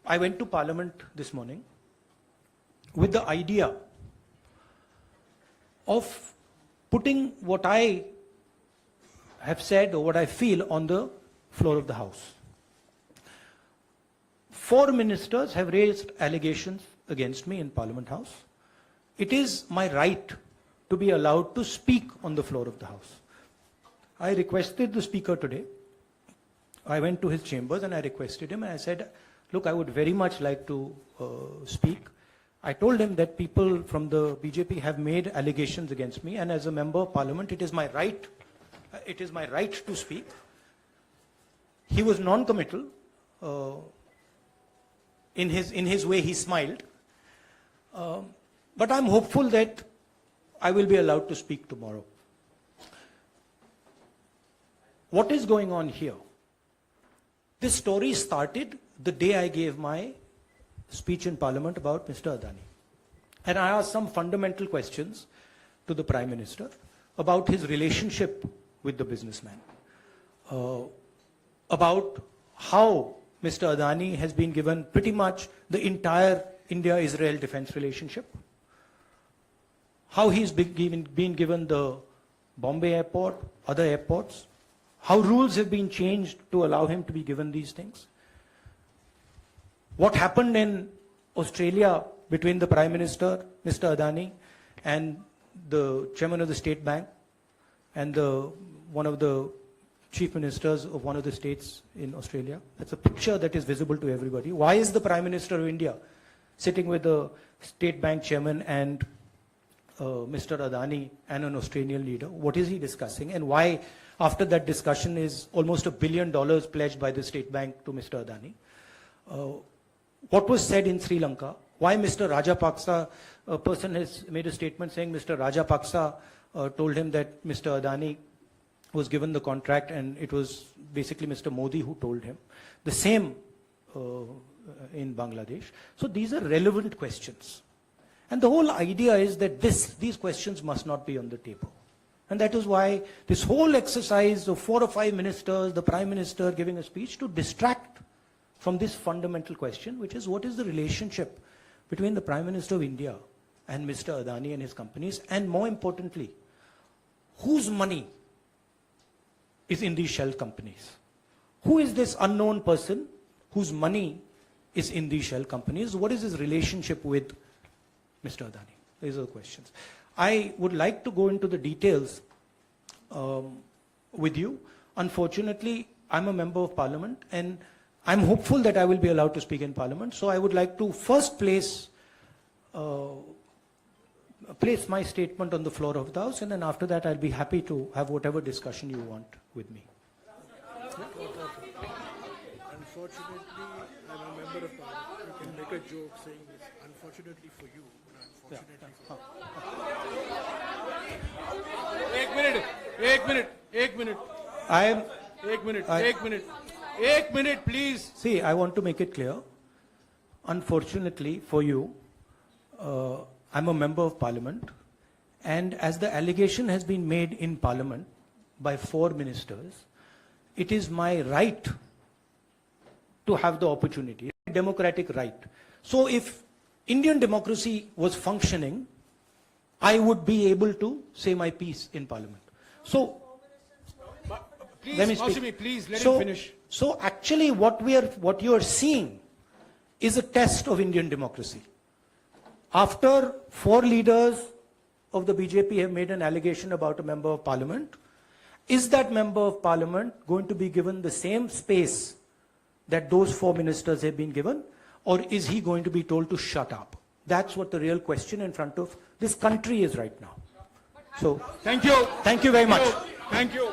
I went to Parliament this morning with the idea of putting what I have said or what I feel on the floor of the House. 4 ministers have raised allegations against me in Parliament House. It is my right to be allowed to speak on the floor of the House. I requested the Speaker today. I went to his chambers and I requested him and I said, look, I would very much like to speak. I told him that people from the BJP have made allegations against me, and as a member of Parliament, it is my right to speak. He was non-committal. In his way, he smiled. But I'm hopeful that I will be allowed to speak tomorrow. What is going on here? This story started the day I gave my speech in Parliament about Mr. Adani. And I asked some fundamental questions to the Prime Minister about his relationship with the businessman, about how Mr. Adani has been given pretty much the entire India-Israel defense relationship, how he's been given the Bombay airport, other airports, how rules have been changed to allow him to be given these things. What happened in Australia between the Prime Minister, Mr. Adani, and the Chairman of the State Bank, and one of the Chief Ministers of one of the states in Australia. That's a picture that is visible to everybody. Why is the Prime Minister of India sitting with the State Bank Chairman and Mr. Adani and an Australian leader? What is he discussing? And why, after that discussion, is almost $1 billion pledged by the State Bank to Mr. Adani? What was said in Sri Lanka? Why Mr. Rajapaksa, a person has made a statement saying Mr. Rajapaksa told him that Mr. Adani was given the contract and it was basically Mr. Modi who told him. The same in Bangladesh. So these are relevant questions. And the whole idea is that these questions must not be on the table. And that is why this whole exercise of 4 or 5 ministers, the Prime Minister giving a speech to distract from this fundamental question, which is what is the relationship between the Prime Minister of India and Mr. Adani and his companies, and more importantly, whose money is in these shell companies? Who is this unknown person whose money is in these shell companies? What is his relationship with Mr. Adani? These are the questions. I would like to go into the details with you. Unfortunately, I'm a member of Parliament and I'm hopeful that I will be allowed to speak in Parliament. So I would like to first place my statement on the floor of the House, and then after that I'll be happy to have whatever discussion you want with me. Unfortunately, I'm a member of Parliament. You can make a joke saying this. Unfortunately for you, but unfortunately for you. Ek minute, please. See, I want to make it clear. Unfortunately for you, I'm a member of Parliament, and as the allegation has been made in Parliament by 4 ministers, it is my right to have the opportunity, a democratic right. So if Indian democracy was functioning, I would be able to say my piece in Parliament. So, please, let me speak. Please let him finish. So actually what you are seeing is a test of Indian democracy. After 4 leaders of the BJP have made an allegation about a member of Parliament, is that member of Parliament going to be given the same space that those 4 ministers have been given, or is he going to be told to shut up? That's what the real question in front of this country is right now. So, thank you. Thank you very much. Thank you.